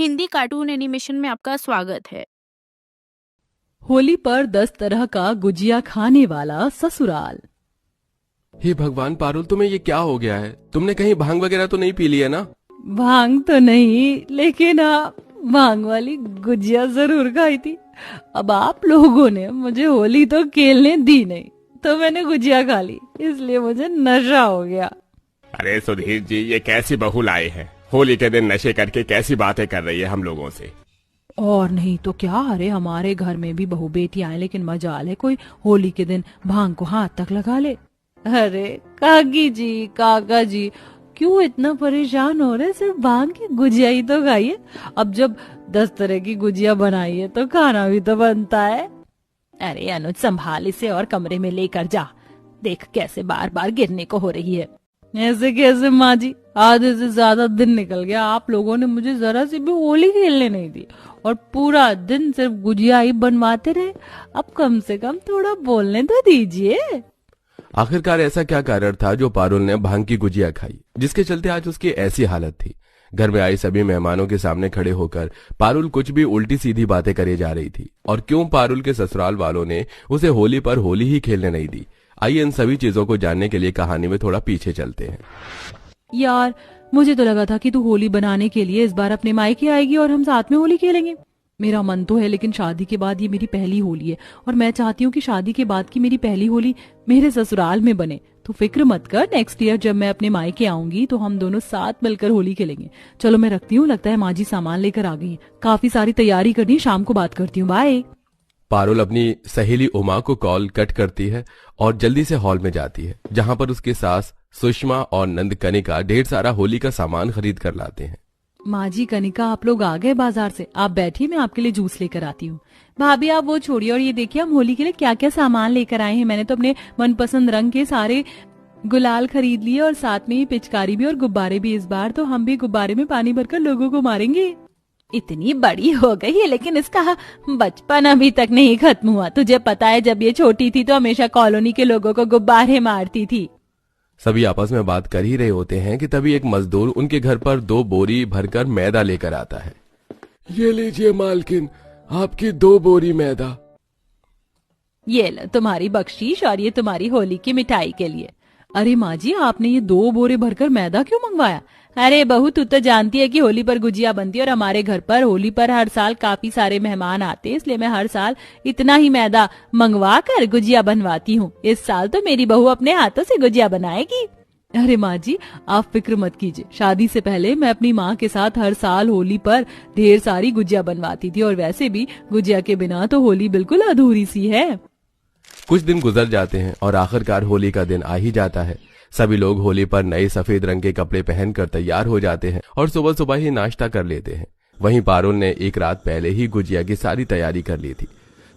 Hindi cartoon animation में आपका स्वागत है। होली पर 10 तरह का गुजिया खाने वाला ससुराल। हे भगवान पारुल, तुम्हें ये क्या हो गया है? तुमने कहीं भांग वगैरह तो नहीं पी ली है ना? भांग तो नहीं, लेकिन भांग वाली गुजिया जरूर खाई थी। अब आप लोगों ने मुझे होली तो खेलने दी नहीं, तो मैंने गुजिया खा ली, इसलिए मुझे नशा हो गया। अरे सुधीर जी, ये कैसी बहू लाए हैं? होली के दिन नशे करके कैसी बातें कर रही है हम लोगों से। और नहीं तो क्या, अरे हमारे घर में भी बहू बेटी आए, लेकिन मजाल है कोई होली के दिन भांग को हाथ तक लगा ले। अरे काकी जी, काका जी, क्यों इतना परेशान हो रहे? सिर्फ भांग की गुजिया ही तो खाइए। अब जब 10 तरह की गुजिया बनाई है तो खाना भी तो बनता है। अरे अनुज, संभाल इसे और कमरे में लेकर जा। देख कैसे बार बार गिरने को हो रही है। ऐसे कैसे माँ जी, आधे से ज्यादा दिन निकल गया, आप लोगों ने मुझे जरा सी भी होली खेलने नहीं दी और पूरा दिन सिर्फ गुजिया ही बनवाते रहे। अब कम से कम थोड़ा बोलने तो दीजिए। आखिरकार ऐसा क्या कारण था जो पारुल ने भांग की गुजिया खाई, जिसके चलते आज उसकी ऐसी हालत थी? घर में आई सभी मेहमानों के सामने खड़े होकर पारुल कुछ भी उल्टी सीधी बातें करे जा रही थी। और क्यों पारुल के ससुराल वालों ने उसे होली पर होली ही खेलने नहीं दी? आइए इन सभी चीजों को जानने के लिए कहानी में थोड़ा पीछे चलते हैं। यार, मुझे तो लगा था कि तू होली बनाने के लिए इस बार अपने मायके आएगी और हम साथ में होली खेलेंगे। मेरा मन तो है, लेकिन शादी के बाद ये मेरी पहली होली है और मैं चाहती हूँ कि शादी के बाद की मेरी पहली होली मेरे ससुराल में बने। तो फिक्र मत कर, नेक्स्ट ईयर जब मैं अपने मायके आऊंगी तो हम दोनों साथ मिलकर होली खेलेंगे। चलो मैं रखती हूँ, लगता है माँ जी सामान लेकर आ गई है। काफी सारी तैयारी करनी है, शाम को बात करती हूँ, बाय। पारुल अपनी सहेली उमा को कॉल कट करती है और जल्दी से हॉल में जाती है, जहां पर उसके सास सुषमा और नंद कनिका ढेर सारा होली का सामान खरीद कर लाते हैं। माँ जी, कनिका, आप लोग आ गए बाजार से? आप बैठिए, मैं आपके लिए जूस लेकर आती हूँ। भाभी आप वो छोड़िए और ये देखिए हम होली के लिए क्या क्या सामान लेकर आए हैं। मैंने तो अपने मनपसंद रंग के सारे गुलाल खरीद लिए और साथ में ही पिचकारी भी और गुब्बारे भी। इस बार तो हम भी गुब्बारे में पानी भरकर लोगों को मारेंगे। इतनी बड़ी हो गई है लेकिन इसका बचपन अभी तक नहीं खत्म हुआ। तुझे पता है, जब ये छोटी थी तो हमेशा कॉलोनी के लोगों को गुब्बारे मारती थी। सभी आपस में बात कर ही रहे होते हैं कि तभी एक मजदूर उनके घर पर 2 बोरी भरकर मैदा लेकर आता है। ये लीजिए मालकिन, आपकी 2 बोरी मैदा। ये लो तुम्हारी बख्शीश और ये तुम्हारी होली की मिठाई के लिए। अरे माँ जी, आपने ये 2 बोरे भरकर मैदा क्यों मंगवाया? अरे बहू, तू तो जानती है कि होली पर गुजिया बनती है और हमारे घर पर होली पर हर साल काफी सारे मेहमान आते हैं, इसलिए मैं हर साल इतना ही मैदा मंगवा कर गुजिया बनवाती हूँ। इस साल तो मेरी बहू अपने हाथों से गुजिया बनाएगी। अरे माँ जी, आप फिक्र मत कीजिए। शादी से पहले मैं अपनी माँ के साथ हर साल होली पर ढेर सारी गुजिया बनवाती थी और वैसे भी गुजिया के बिना तो होली बिल्कुल अधूरी सी है। कुछ दिन गुजर जाते हैं और आखिरकार होली का दिन आ ही जाता है। सभी लोग होली पर नए सफेद रंग के कपड़े पहनकर तैयार हो जाते हैं और सुबह सुबह ही नाश्ता कर लेते हैं। वहीं पारुल ने एक रात पहले ही गुजिया की सारी तैयारी कर ली थी।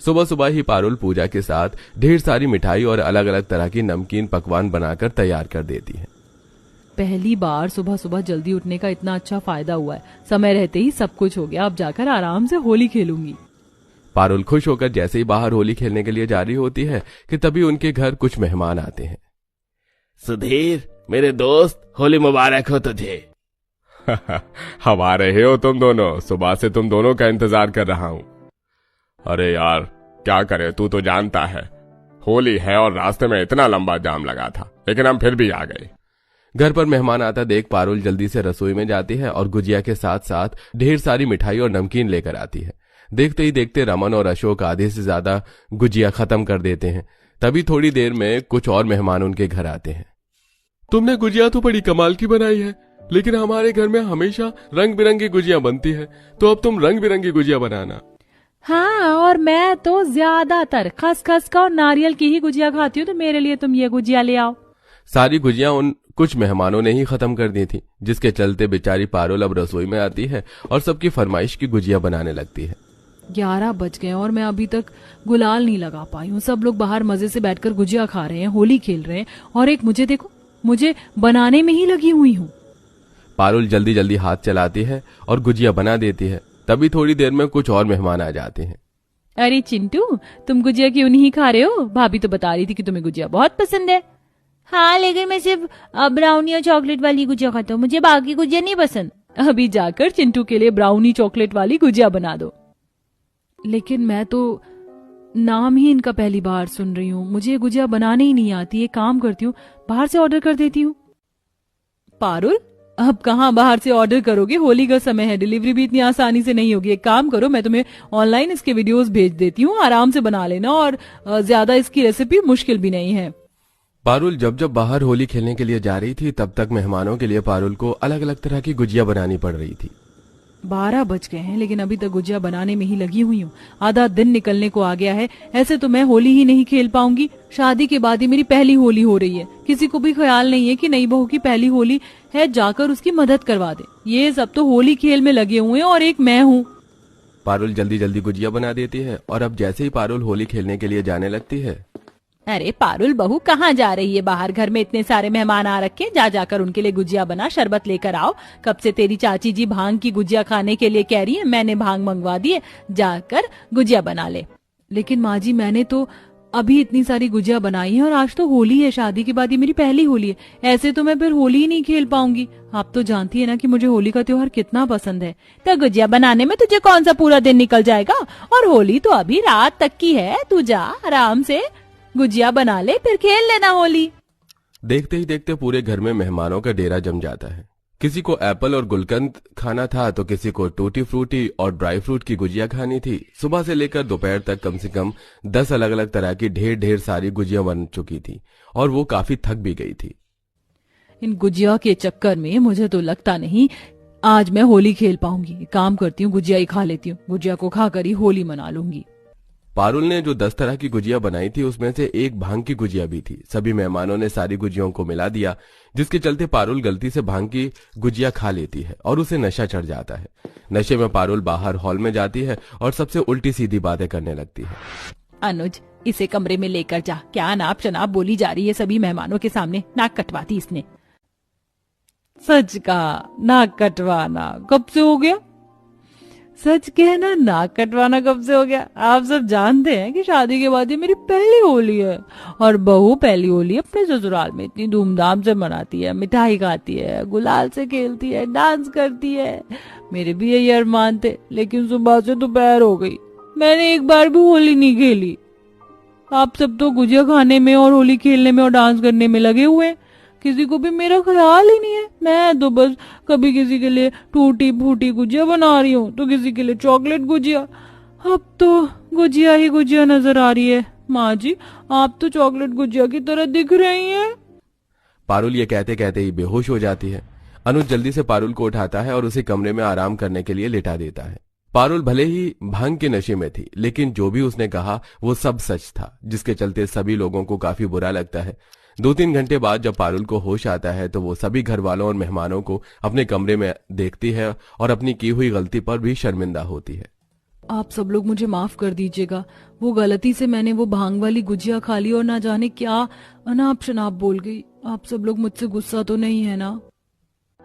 सुबह सुबह ही पारुल पूजा के साथ ढेर सारी मिठाई और अलग अलग तरह की नमकीन पकवान बनाकर तैयार कर देती है। पहली बार सुबह सुबह जल्दी उठने का इतना अच्छा फायदा हुआ है। समय रहते ही सब कुछ हो गया, अब जाकर आराम से होली खेलूंगी। पारुल खुश होकर जैसे ही बाहर होली खेलने के लिए जा रही होती है कि तभी उनके घर कुछ मेहमान आते हैं। सुधीर मेरे दोस्त, होली मुबारक हो तुझे। हमारे हो तुम दोनों, सुबह से तुम दोनों का इंतजार कर रहा हूँ। अरे यार क्या करे, तू तो जानता है होली है और रास्ते में इतना लंबा जाम लगा था, लेकिन हम फिर भी आ गए। घर पर मेहमान आता देख पारुल जल्दी से रसोई में जाती है और गुजिया के साथ साथ ढेर सारी मिठाई और नमकीन लेकर आती है। देखते ही देखते रमन और अशोक आधे से ज्यादा गुजिया खत्म कर देते हैं। तभी थोड़ी देर में कुछ और मेहमान उनके घर आते हैं। तुमने गुजिया तो बड़ी कमाल की बनाई है, लेकिन हमारे घर में हमेशा रंग बिरंगी गुजिया बनती है, तो अब तुम रंग बिरंगी गुजिया बनाना। हाँ, और मैं तो ज्यादातर खसखस का और नारियल की ही गुजिया खाती हूँ, तो मेरे लिए तुम ये गुजिया ले आओ। सारी गुजिया उन कुछ मेहमानों ने ही खत्म कर दी थी, जिसके चलते बेचारी पारुल अब रसोई में आती है और सबकी फरमाइश की गुजिया बनाने लगती है। 11 बज गए और मैं अभी तक गुलाल नहीं लगा पाई हूँ। सब लोग बाहर मजे से बैठकर गुजिया खा रहे हैं, होली खेल रहे हैं, और एक मुझे देखो, मुझे बनाने में ही लगी हुई हूँ। पारुल जल्दी जल्दी हाथ चलाती है और गुजिया बना देती है। तभी थोड़ी देर में कुछ और मेहमान आ जाते हैं। अरे चिंटू, तुम गुजिया क्यों नहीं खा रहे हो? भाभी तो बता रही थी कि तुम्हें गुजिया बहुत पसंद है। हाँ, लेकिन मैं सिर्फ ब्राउनी और चॉकलेट वाली गुजिया खाता हूँ, मुझे बाकी गुजिया नहीं पसंद। अभी जाकर चिंटू के लिए ब्राउनी चॉकलेट वाली गुजिया बना दो। लेकिन मैं तो नाम ही इनका पहली बार सुन रही हूँ, मुझे गुजिया बनाने ही नहीं आती। एक काम करती हूँ, बाहर से ऑर्डर कर देती हूँ। पारुल, अब कहाँ बाहर से ऑर्डर करोगे, होली का समय है, डिलीवरी भी इतनी आसानी से नहीं होगी। एक काम करो, मैं तुम्हें ऑनलाइन इसके वीडियोस भेज देती हूँ, आराम से बना लेना, और ज्यादा इसकी रेसिपी मुश्किल भी नहीं है। पारुल जब जब बाहर होली खेलने के लिए जा रही थी तब तक मेहमानों के लिए पारुल को अलग अलग तरह की गुजिया बनानी पड़ रही थी। 12 बज गए हैं, लेकिन अभी तक गुजिया बनाने में ही लगी हुई हूँ। आधा दिन निकलने को आ गया है। ऐसे तो मैं होली ही नहीं खेल पाऊंगी। शादी के बाद ही मेरी पहली होली हो रही है। किसी को भी ख्याल नहीं है कि नई बहू की पहली होली है, जाकर उसकी मदद करवा दे। ये सब तो होली खेल में लगे हुए हैं, और एक मैं हूँ। पारुल जल्दी जल्दी गुजिया बना देती है और अब जैसे ही पारुल होली खेलने के लिए जाने लगती है। अरे पारुल बहू, कहाँ जा रही है? बाहर घर में इतने सारे मेहमान आ रखे, जा जाकर उनके लिए गुजिया बना, शरबत लेकर आओ। कब से तेरी चाची जी भांग की गुजिया खाने के लिए कह रही है, मैंने भांग मंगवा दी है, जाकर गुजिया बना ले। लेकिन माँ जी, मैंने तो अभी इतनी सारी गुजिया बनाई है, और आज तो होली है, शादी के बाद ये मेरी पहली होली है। ऐसे तो मैं फिर होली ही नहीं खेल पाऊंगी। आप तो जानती है ना कि मुझे होली का त्योहार कितना पसंद है। तो गुजिया बनाने में तुझे कौन सा पूरा दिन निकल जाएगा, और होली तो अभी रात तक की है। तू जा आराम से गुजिया बना ले, फिर खेल लेना होली। देखते ही देखते पूरे घर में मेहमानों का डेरा जम जाता है। किसी को एप्पल और गुलकंद खाना था, तो किसी को टूटी फ्रूटी और ड्राई फ्रूट की गुजिया खानी थी। सुबह से लेकर दोपहर तक कम से कम 10 अलग अलग तरह की ढेर सारी गुजिया बन चुकी थी, और वो काफी थक भी गई थी। इन गुजिया के चक्कर में मुझे तो लगता नहीं आज मैं होली खेल पाऊंगी। काम करती हूँ, गुजिया ही खा लेती हूँ। गुजिया को खाकर ही होली मना लूंगी। पारुल ने जो 10 तरह की गुजिया बनाई थी उसमें से एक भांग की गुजिया भी थी। सभी मेहमानों ने सारी गुजियों को मिला दिया, जिसके चलते पारुल गलती से भांग की गुजिया खा लेती है और उसे नशा चढ़ जाता है। नशे में पारुल बाहर हॉल में जाती है और सबसे उल्टी सीधी बातें करने लगती है। अनुज, इसे कमरे में लेकर जा। क्या नाप शनाप बोली जा रही है सभी मेहमानों के सामने। नाक कटवाती इसने। सच कहा, नाक कटवाना कब से हो गया? सच कहना, नाक कटवाना कब से हो गया? आप सब जानते हैं कि शादी के बाद ये मेरी पहली होली है, और बहू पहली होली अपने ससुराल में इतनी धूमधाम से मनाती है। मिठाई खाती है, गुलाल से खेलती है, डांस करती है। मेरे भी यही अरमान थे, लेकिन सुबह से दोपहर हो गई, मैंने एक बार भी होली नहीं खेली। आप सब तो गुजिया खाने में और होली खेलने में और डांस करने में लगे हुए हैं। किसी को भी मेरा ख्याल ही नहीं है। मैं तो बस कभी किसी के लिए टूटी फूटी गुजिया बना रही हूँ, तो किसी के लिए चॉकलेट गुजिया। अब तो गुजिया ही गुजिया नजर आ रही है। माँ जी, आप तो चॉकलेट गुजिया की तरह दिख रही हैं। पारुल ये कहते कहते ही बेहोश हो जाती है। अनुज जल्दी से पारुल को उठाता है और उसे कमरे में आराम करने के लिए लेटा देता है। पारुल भले ही भांग के नशे में थी, लेकिन जो भी उसने कहा वो सब सच था, जिसके चलते सभी लोगों को काफी बुरा लगता है। 2-3 घंटे बाद जब पारुल को होश आता है तो वो सभी घर वालों और मेहमानों को अपने कमरे में देखती है और अपनी की हुई गलती पर भी शर्मिंदा होती है। आप सब लोग मुझे माफ कर दीजिएगा। वो गलती से मैंने वो भांग वाली गुजिया खा ली और ना जाने क्या अनाप शनाप बोल गई। आप सब लोग मुझसे गुस्सा तो नहीं है ना?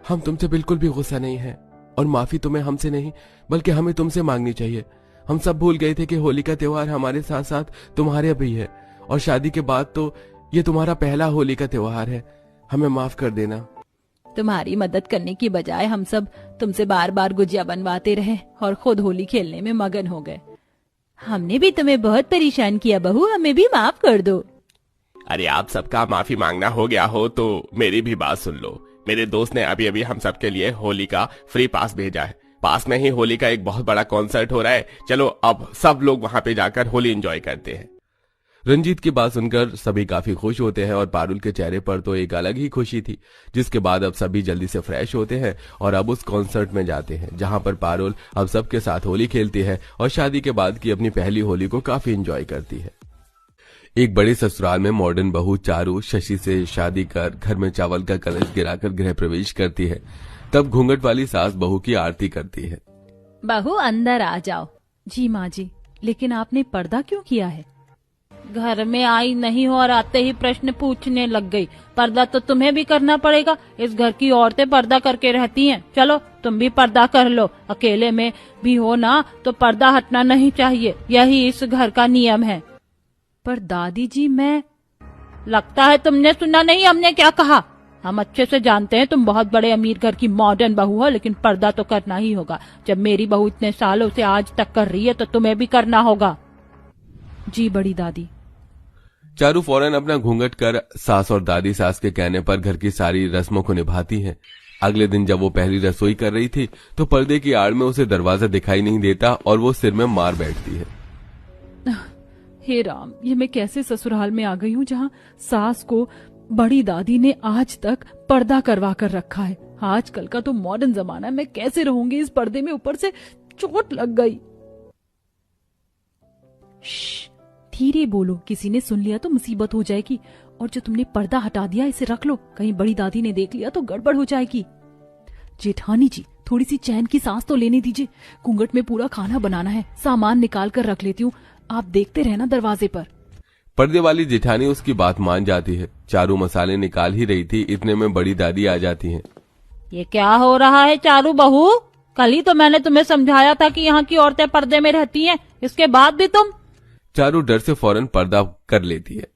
हम तुमसे बिल्कुल भी गुस्सा नहीं है, और माफी तुम्हें हमसे नहीं बल्कि हमें तुमसे मांगनी चाहिए। हम सब भूल गए थे कि होली का त्योहार हमारे साथ साथ तुम्हारे भी है, और शादी के बाद तो ये तुम्हारा पहला होली का त्योहार है। हमें माफ कर देना। तुम्हारी मदद करने की बजाय हम सब तुमसे बार बार गुजिया बनवाते रहे और खुद होली खेलने में मगन हो गए। हमने भी तुम्हें बहुत परेशान किया बहू, हमें भी माफ कर दो। अरे आप सबका माफी मांगना हो गया हो तो मेरी भी बात सुन लो। मेरे दोस्त ने अभी अभी हम सबके लिए होली का फ्री पास भेजा है। पास में ही होली का एक बहुत बड़ा कॉन्सर्ट हो रहा है। चलो अब सब लोग वहां पे जाकर होली एंजॉय करते हैं। रंजीत की बात सुनकर सभी काफी खुश होते हैं और पारुल के चेहरे पर तो एक अलग ही खुशी थी। जिसके बाद अब सभी जल्दी से फ्रेश होते हैं और अब उस कॉन्सर्ट में जाते हैं जहां पर पारुल अब सबके साथ होली खेलती है और शादी के बाद की अपनी पहली होली को काफी एंजॉय करती है। एक बड़े ससुराल में मॉडर्न बहू चारू शशि से शादी कर घर में चावल का कलश गिराकर गृह प्रवेश करती है। तब घूंघट वाली सास बहू की आरती करती है। बहू अंदर आ जाओ। जी माँ जी, लेकिन आपने पर्दा क्यों किया है? घर में आई नहीं हो और आते ही प्रश्न पूछने लग गई। पर्दा तो तुम्हें भी करना पड़ेगा, इस घर की औरतें पर्दा करके रहती हैं। चलो तुम भी पर्दा कर लो, अकेले में भी हो ना तो पर्दा हटना नहीं चाहिए, यही इस घर का नियम है। पर दादी जी, मैं... लगता है तुमने सुना नहीं हमने क्या कहा। हम अच्छे से जानते हैं तुम बहुत बड़े अमीर घर की मॉडर्न बहू हो, लेकिन पर्दा तो करना ही होगा। जब मेरी बहू इतने सालों से आज तक कर रही है तो तुम्हें भी करना होगा। जी बड़ी दादी। चारू फौरन अपना घूंघट कर सास और दादी सास के कहने पर घर की सारी रस्मों को निभाती है। अगले दिन जब वो पहली रसोई कर रही थी तो पर्दे की आड़ में उसे दरवाजा दिखाई नहीं देता और वो सिर में मार बैठती है। हे राम, ये मैं कैसे ससुराल में आ गई हूँ जहाँ सास को बड़ी दादी ने आज तक पर्दा करवा कर रखा है। आजकल का तो मॉडर्न जमाना है, मैं कैसे रहूंगी इस पर्दे में, ऊपर से चोट लग गई। धीरे बोलो, किसी ने सुन लिया तो मुसीबत हो जाएगी। और जो तुमने पर्दा हटा दिया इसे रख लो, कहीं बड़ी दादी ने देख लिया तो गड़बड़ हो जाएगी। जेठानी जी, थोड़ी सी चैन की सांस तो लेने दीजिए। घूंघट में पूरा खाना बनाना है, सामान निकाल कर रख लेती हूँ, आप देखते रहना दरवाजे पर। पर्दे वाली जेठानी उसकी बात मान जाती है। चारू मसाले निकाल ही रही थी, इतने में बड़ी दादी आ जाती हैं। ये क्या हो रहा है चारू बहू? कल ही तो मैंने तुम्हें समझाया था कि यहाँ की औरतें पर्दे में रहती हैं, इसके बाद भी तुम। चारू डर से फौरन पर्दा कर लेती है।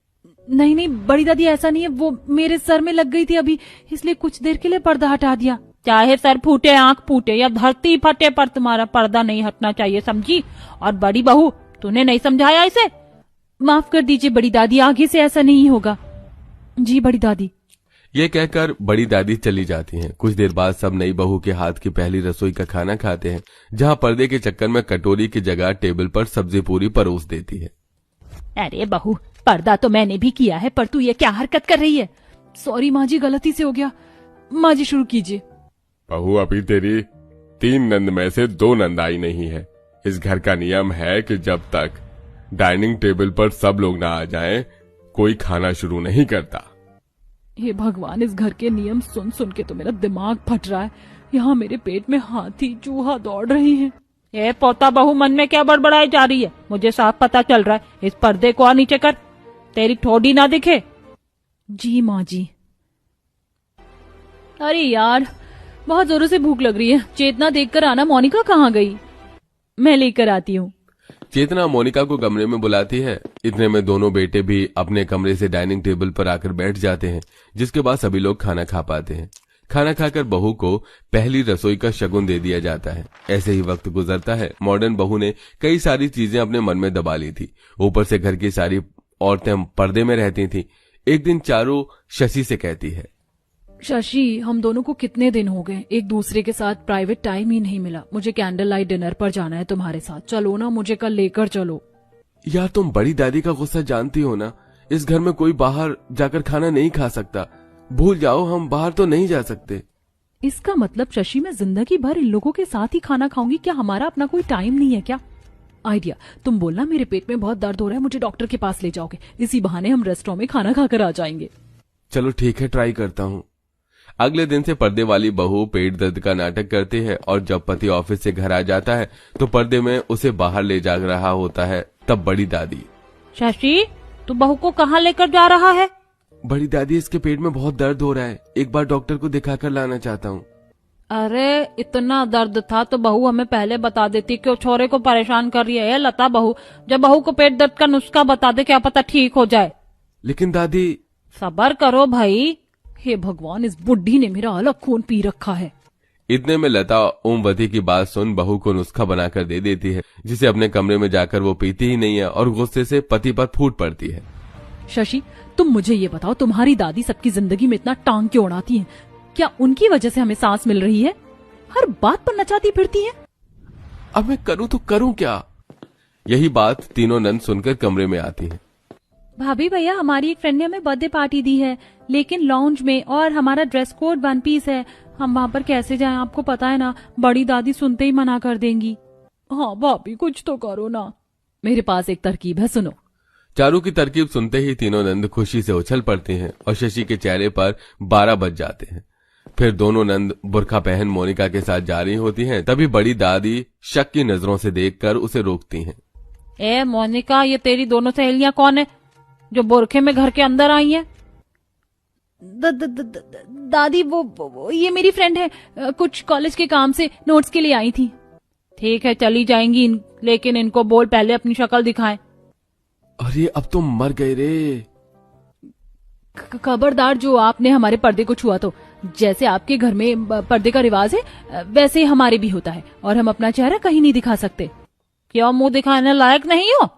नहीं नहीं बड़ी दादी, ऐसा नहीं है, वो मेरे सर में लग गई थी अभी, इसलिए कुछ देर के लिए पर्दा हटा दिया। चाहे सर फूटे, आंख फूटे या धरती फटे, पर तुम्हारा पर्दा नहीं हटना चाहिए, समझी? और बड़ी बहू, तूने नहीं समझाया इसे? माफ कर दीजिए बड़ी दादी, आगे से ऐसा नहीं होगा। जी बड़ी दादी। ये कहकर बड़ी दादी चली जाती हैं। कुछ देर बाद सब नई बहू के हाथ की पहली रसोई का खाना खाते हैं, जहाँ पर्दे के चक्कर में कटोरी की जगह टेबल पर सब्जी पूरी परोस देती है। अरे बहू, पर्दा तो मैंने भी किया है, पर तू ये क्या हरकत कर रही है? सॉरी माँ जी, गलती से हो गया। माँ जी शुरू कीजिए। बहू, अभी तेरी 3 नंद में से 2 नंद आई नहीं है। इस घर का नियम है कि जब तक डाइनिंग टेबल पर सब लोग ना आ जाएं, कोई खाना शुरू नहीं करता। हे भगवान, इस घर के नियम सुन सुन के तो मेरा दिमाग फट रहा है। यहाँ मेरे पेट में हाथी चूहा दौड़ रही हैं। ये पोता बहू, मन में क्या बड़बड़ाई जा रही है? मुझे साफ पता चल रहा है। इस पर्दे को और नीचे कर, तेरी ठोडी ना दिखे। जी माँ जी। अरे यार, बहुत जोरों से भूख लग रही है। चेतना देखकर आना। मोनिका कहाँ गई? मैं लेकर आती हूँ। चेतना मोनिका को कमरे में बुलाती है। इतने में दोनों बेटे भी अपने कमरे से डाइनिंग टेबल पर आकर बैठ जाते हैं, जिसके बाद सभी लोग खाना खा पाते हैं। खाना खाकर बहू को पहली रसोई का शगुन दे दिया जाता है। ऐसे ही वक्त गुजरता है। मॉडर्न बहू ने कई सारी चीजें अपने मन में दबा ली थी। ऊपर से घर की सारी औरतें पर्दे में रहती थी। एक दिन चारू शशि से कहती है, शशि, हम दोनों को कितने दिन हो गए एक दूसरे के साथ प्राइवेट टाइम ही नहीं मिला। मुझे कैंडल लाइट डिनर पर जाना है तुम्हारे साथ, चलो ना, मुझे कल लेकर चलो। यार, तुम बड़ी दादी का गुस्सा जानती हो ना। इस घर में कोई बाहर जाकर खाना नहीं खा सकता। भूल जाओ, हम बाहर तो नहीं जा सकते। इसका मतलब शशि, मैं जिंदगी भर इन लोगों के साथ ही खाना खाऊंगी? क्या हमारा अपना कोई टाइम नहीं है क्या? आइडिया, तुम बोलना मेरे पेट में बहुत दर्द हो रहा है, मुझे डॉक्टर के पास ले जाओगे। इसी बहाने हम रेस्टोरेंट में खाना खाकर आ जाएंगे। चलो ठीक है, ट्राई करता हूँ। अगले दिन से पर्दे वाली बहू पेट दर्द का नाटक करती है और जब पति ऑफिस से घर आ जाता है तो पर्दे में उसे बाहर ले जा रहा होता है। तब बड़ी दादी, शशि, तू बहू को कहाँ लेकर जा रहा है? बड़ी दादी, इसके पेट में बहुत दर्द हो रहा है, एक बार डॉक्टर को दिखाकर लाना चाहता हूँ। अरे, इतना दर्द था तो बहू हमें पहले बता देती, क्यों छोरे को परेशान कर रही है लता बहू? जब बहू को पेट दर्द का नुस्खा बता दे, क्या पता ठीक हो जाए। लेकिन दादी। सब्र करो भाई। हे भगवान, इस बुढ़ी ने मेरा अलग खून पी रखा है। इतने में लता ओमवती की बात सुन बहू को नुस्खा बनाकर दे देती है, जिसे अपने कमरे में जाकर वो पीती ही नहीं है और गुस्से से पति पर फूट पड़ती है। शशि, तुम मुझे ये बताओ, तुम्हारी दादी सबकी जिंदगी में इतना टांग क्यों उड़ाती है? क्या उनकी वजह से हमें सांस मिल रही है? हर बात पर नचाती फिरती है। अब मैं करूँ तो करूँ क्या? यही बात तीनों नंद सुनकर कमरे में आती हैं। भाभी भैया, हमारी एक फ्रेंड ने हमें बर्थडे पार्टी दी है, लेकिन लॉन्ज में, और हमारा ड्रेस कोड 1 पीस है। हम वहाँ पर कैसे जाएं? आपको पता है ना, बड़ी दादी सुनते ही मना कर देंगी। हाँ भाभी, कुछ तो करो ना। मेरे पास एक तरकीब है, सुनो। चारू की तरकीब सुनते ही तीनों नंद खुशी से उछल पड़ते हैं और शशि के चेहरे पर 12 बज जाते हैं। फिर दोनों नंद बुर्का पहन मोनिका के साथ जा रही होती हैं। तभी बड़ी दादी शक की नजरों से देखकर उसे रोकती हैं। ए मोनिका, ये तेरी दोनों सहेलियां कौन है जो बुरखे में घर के अंदर आई हैं? दादी, वो ये मेरी फ्रेंड है, कुछ कॉलेज के काम से नोट्स के लिए आई थी। ठीक है, चली जाएंगी, लेकिन इनको बोल पहले अपनी शक्ल दिखाएं। अरे, अब तो मर गए रे। खबरदार, जो आपने हमारे पर्दे को छुआ तो। जैसे आपके घर में पर्दे का रिवाज है वैसे हमारे भी होता है, और हम अपना चेहरा कहीं नहीं दिखा सकते। क्यों मुंह दिखाने लायक नहीं हो?